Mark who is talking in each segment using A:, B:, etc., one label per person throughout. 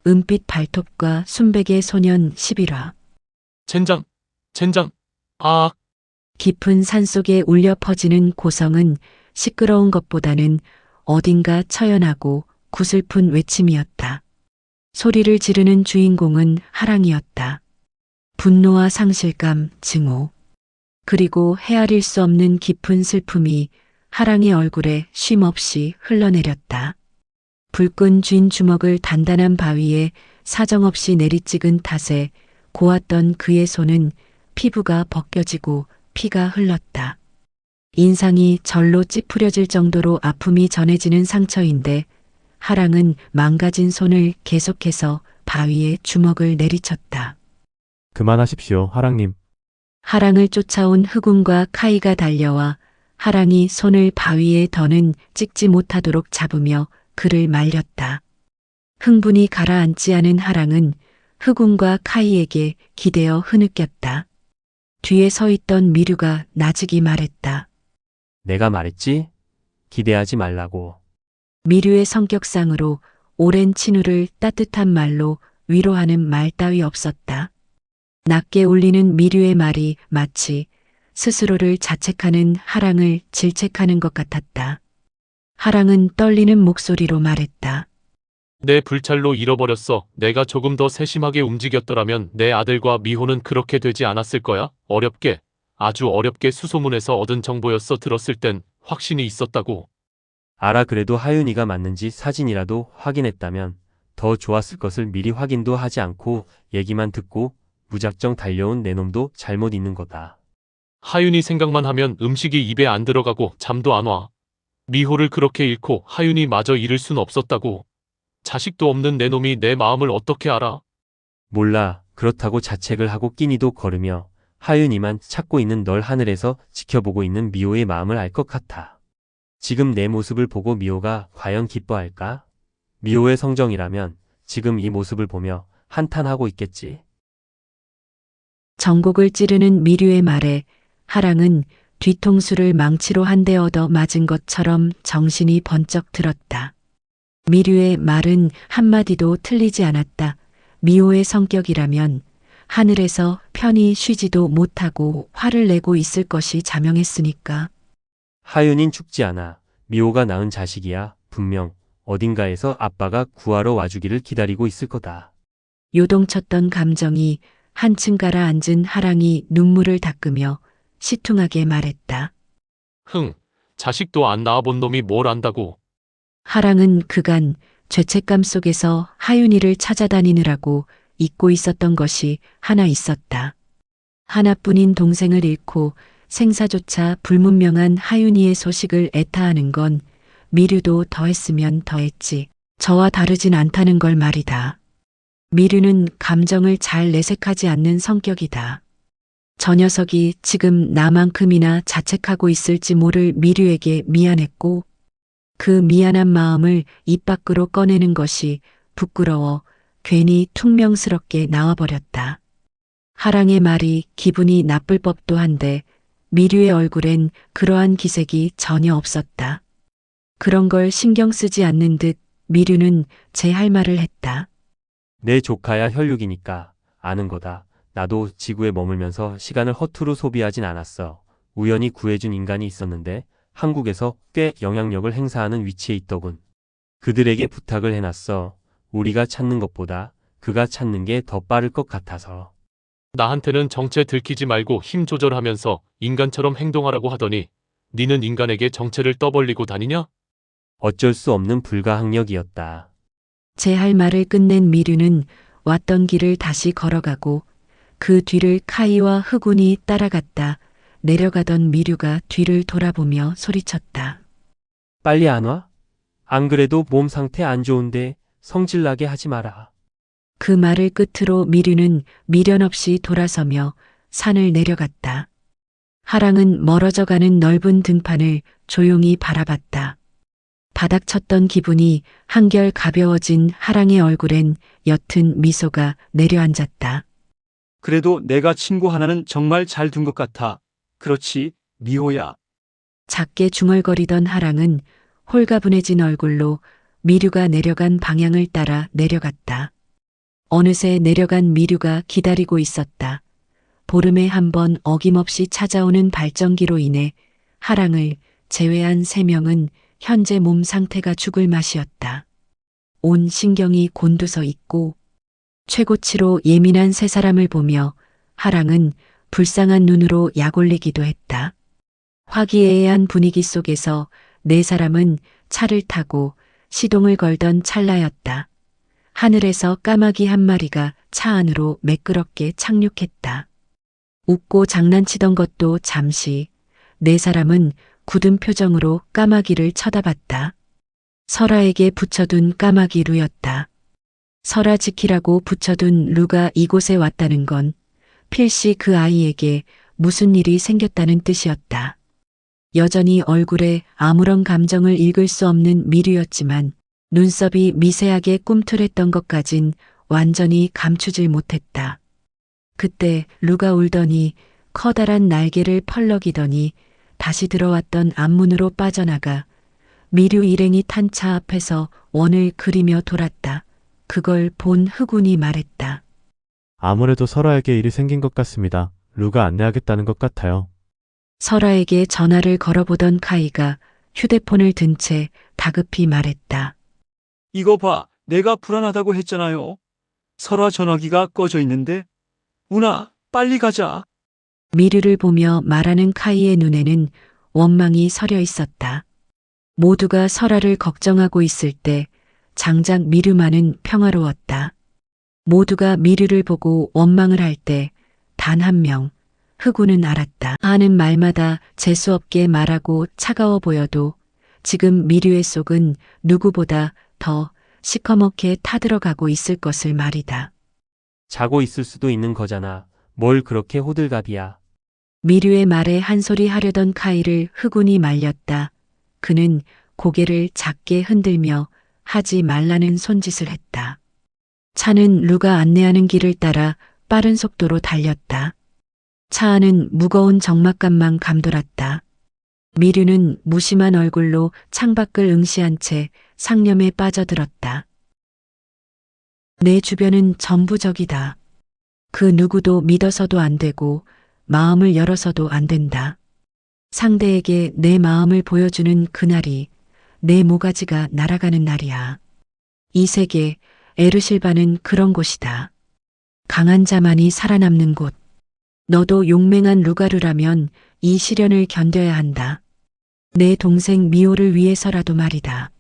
A: 은빛 발톱과 순백의 소년 11화.
B: 젠장, 젠장, 아,
A: 깊은 산속에 울려 퍼지는 고성은 시끄러운 것보다는 어딘가 처연하고 구슬픈 외침이었다. 소리를 지르는 주인공은 하랑이었다. 분노와 상실감, 증오, 그리고 헤아릴 수 없는 깊은 슬픔이 하랑의 얼굴에 쉼없이 흘러내렸다. 불끈 쥔 주먹을 단단한 바위에 사정없이 내리찍은 탓에 고왔던 그의 손은 피부가 벗겨지고 피가 흘렀다. 인상이 절로 찌푸려질 정도로 아픔이 전해지는 상처인데 하랑은 망가진 손을 계속해서 바위에 주먹을 내리쳤다.
C: 그만하십시오, 하랑님.
A: 하랑을 쫓아온 흑운과 카이가 달려와 하랑이 손을 바위에 더는 찍지 못하도록 잡으며 그를 말렸다. 흥분이 가라앉지 않은 하랑은 흑운과 카이에게 기대어 흐느꼈다. 뒤에 서 있던 미류가 나직이 말했다.
D: 내가 말했지? 기대하지 말라고.
A: 미류의 성격상으로 오랜 친구를 따뜻한 말로 위로하는 말 따위 없었다. 낮게 울리는 미류의 말이 마치 스스로를 자책하는 하랑을 질책하는 것 같았다. 하랑은 떨리는 목소리로 말했다.
B: 내 불찰로 잃어버렸어. 내가 조금 더 세심하게 움직였더라면 내 아들과 미호는 그렇게 되지 않았을 거야. 어렵게, 아주 어렵게 수소문에서 얻은 정보였어. 들었을 땐 확신이 있었다고.
D: 알아. 그래도 하윤이가 맞는지 사진이라도 확인했다면 더 좋았을 것을 미리 확인도 하지 않고 얘기만 듣고 무작정 달려온 내 놈도 잘못 있는 거다.
B: 하윤이 생각만 하면 음식이 입에 안 들어가고 잠도 안 와. 미호를 그렇게 잃고 하윤이 마저 잃을 순 없었다고. 자식도 없는 내 놈이 내 마음을 어떻게 알아?
D: 몰라. 그렇다고 자책을 하고 끼니도 거르며 하윤이만 찾고 있는 널 하늘에서 지켜보고 있는 미호의 마음을 알 것 같아. 지금 내 모습을 보고 미호가 과연 기뻐할까? 미호의 성정이라면 지금 이 모습을 보며 한탄하고 있겠지.
A: 정곡을 찌르는 미류의 말에 하랑은 뒤통수를 망치로 한 대 얻어 맞은 것처럼 정신이 번쩍 들었다. 미류의 말은 한마디도 틀리지 않았다. 미호의 성격이라면 하늘에서 편히 쉬지도 못하고 화를 내고 있을 것이 자명했으니까.
D: 하윤인 죽지 않아. 미호가 낳은 자식이야. 분명 어딘가에서 아빠가 구하러 와주기를 기다리고 있을 거다.
A: 요동쳤던 감정이 한층 가라앉은 하랑이 눈물을 닦으며 시퉁하게 말했다.
B: 자식도 안 낳아본 놈이 뭘 안다고.
A: 하랑은 그간 죄책감 속에서 하윤이를 찾아다니느라고 잊고 있었던 것이 하나 있었다. 하나뿐인 동생을 잃고 생사조차 불문명한 하윤이의 소식을 애타하는 건 미류도 더했으면 더했지 저와 다르진 않다는 걸 말이다. 미류는 감정을 잘 내색하지 않는 성격이다. 저 녀석이 지금 나만큼이나 자책하고 있을지 모를 미류에게 미안했고 그 미안한 마음을 입 밖으로 꺼내는 것이 부끄러워 괜히 퉁명스럽게 나와버렸다. 하랑의 말이 기분이 나쁠 법도 한데 미류의 얼굴엔 그러한 기색이 전혀 없었다. 그런 걸 신경 쓰지 않는 듯 미류는 제 할 말을 했다.
D: 내 조카야. 혈육이니까 아는 거다. 나도 지구에 머물면서 시간을 허투루 소비하진 않았어. 우연히 구해준 인간이 있었는데 한국에서 꽤 영향력을 행사하는 위치에 있더군. 그들에게 부탁을 해놨어. 우리가 찾는 것보다 그가 찾는 게 더 빠를 것 같아서.
B: 나한테는 정체 들키지 말고 힘 조절하면서 인간처럼 행동하라고 하더니 니는 인간에게 정체를 떠벌리고 다니냐?
D: 어쩔 수 없는 불가항력이었다.
A: 제 할 말을 끝낸 미류는 왔던 길을 다시 걸어가고 그 뒤를 카이와 흑운이 따라갔다. 내려가던 미류가 뒤를 돌아보며 소리쳤다.
D: 빨리 안 와? 안 그래도 몸 상태 안 좋은데 성질나게 하지 마라.
A: 그 말을 끝으로 미류는 미련 없이 돌아서며 산을 내려갔다. 하랑은 멀어져가는 넓은 등판을 조용히 바라봤다. 바닥 쳤던 기분이 한결 가벼워진 하랑의 얼굴엔 옅은 미소가 내려앉았다.
E: 그래도 내가 친구 하나는 정말 잘 둔 것 같아. 그렇지, 미호야.
A: 작게 중얼거리던 하랑은 홀가분해진 얼굴로 미류가 내려간 방향을 따라 내려갔다. 어느새 내려간 미류가 기다리고 있었다. 보름에 한 번 어김없이 찾아오는 발정기로 인해 하랑을 제외한 3명은 현재 몸 상태가 죽을 맛이었다. 온 신경이 곤두서 있고 최고치로 예민한 3사람을 보며 하랑은 불쌍한 눈으로 약올리기도 했다. 화기애애한 분위기 속에서 4사람은 차를 타고 시동을 걸던 찰나였다. 하늘에서 까마귀 한 마리가 차 안으로 매끄럽게 착륙했다. 웃고 장난치던 것도 잠시 4사람은 굳은 표정으로 까마귀를 쳐다봤다. 설아에게 붙여둔 까마귀 루였다. 설아 지키라고 붙여둔 루가 이곳에 왔다는 건 필시 그 아이에게 무슨 일이 생겼다는 뜻이었다. 여전히 얼굴에 아무런 감정을 읽을 수 없는 미류였지만 눈썹이 미세하게 꿈틀했던 것까진 완전히 감추질 못했다. 그때 루가 울더니 커다란 날개를 펄럭이더니 다시 들어왔던 앞문으로 빠져나가 미류 일행이 탄 차 앞에서 원을 그리며 돌았다. 그걸 본 흑운이 말했다.
C: 아무래도 설아에게 일이 생긴 것 같습니다. 루가 안내하겠다는 것 같아요.
A: 설아에게 전화를 걸어보던 카이가 휴대폰을 든 채 다급히 말했다.
E: 이거 봐, 내가 불안하다고 했잖아요. 설아 전화기가 꺼져 있는데. 운아, 빨리 가자.
A: 미류를 보며 말하는 카이의 눈에는 원망이 서려 있었다. 모두가 설아를 걱정하고 있을 때 장작 미류만은 평화로웠다. 모두가 미류를 보고 원망을 할 때 단 한 명, 흑우는 알았다. 하는 말마다 재수없게 말하고 차가워 보여도 지금 미류의 속은 누구보다 더 시커멓게 타들어가고 있을 것을 말이다.
D: 자고 있을 수도 있는 거잖아. 뭘 그렇게 호들갑이야.
A: 미류의 말에 한 소리 하려던 카이를 흑운이 말렸다. 그는 고개를 작게 흔들며 하지 말라는 손짓을 했다. 차는 루가 안내하는 길을 따라 빠른 속도로 달렸다. 차 안은 무거운 적막감만 감돌았다. 미류는 무심한 얼굴로 창밖을 응시한 채 상념에 빠져들었다. 내 주변은 전부 적이다. 그 누구도 믿어서도 안 되고 마음을 열어서도 안 된다. 상대에게 내 마음을 보여주는 그날이 내 모가지가 날아가는 날이야. 이 세계 에르실바는 그런 곳이다. 강한 자만이 살아남는 곳. 너도 용맹한 루가루라면 이 시련을 견뎌야 한다. 내 동생 미호를 위해서라도 말이다.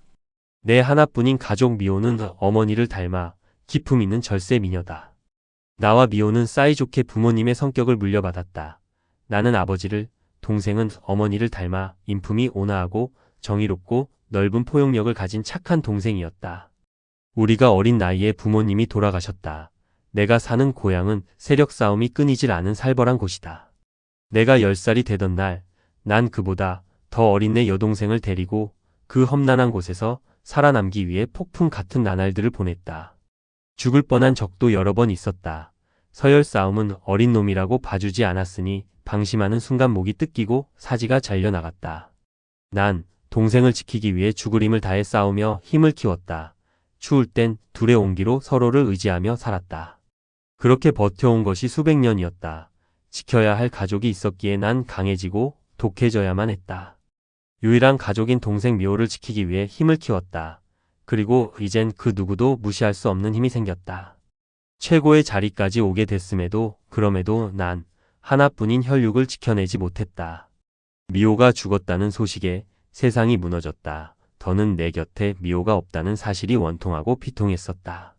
D: 내 하나뿐인 가족 미호는 어머니를 닮아 기품 있는 절세 미녀다. 나와 미호는 사이좋게 부모님의 성격을 물려받았다. 나는 아버지를, 동생은 어머니를 닮아 인품이 온화하고 정의롭고 넓은 포용력을 가진 착한 동생이었다. 우리가 어린 나이에 부모님이 돌아가셨다. 내가 사는 고향은 세력 싸움이 끊이질 않은 살벌한 곳이다. 내가 10살이 되던 날, 난 그보다 더 어린 내 여동생을 데리고 그 험난한 곳에서 살아남기 위해 폭풍 같은 나날들을 보냈다. 죽을 뻔한 적도 여러 번 있었다. 서열 싸움은 어린 놈이라고 봐주지 않았으니 방심하는 순간 목이 뜯기고 사지가 잘려나갔다. 난 동생을 지키기 위해 죽을 힘을 다해 싸우며 힘을 키웠다. 추울 땐 둘의 온기로 서로를 의지하며 살았다. 그렇게 버텨온 것이 수백 년이었다. 지켜야 할 가족이 있었기에 난 강해지고 독해져야만 했다. 유일한 가족인 동생 미호를 지키기 위해 힘을 키웠다. 그리고 이젠 그 누구도 무시할 수 없는 힘이 생겼다. 최고의 자리까지 오게 됐음에도 그럼에도 난 하나뿐인 혈육을 지켜내지 못했다. 미호가 죽었다는 소식에 세상이 무너졌다. 더는 내 곁에 미호가 없다는 사실이 원통하고 비통했었다.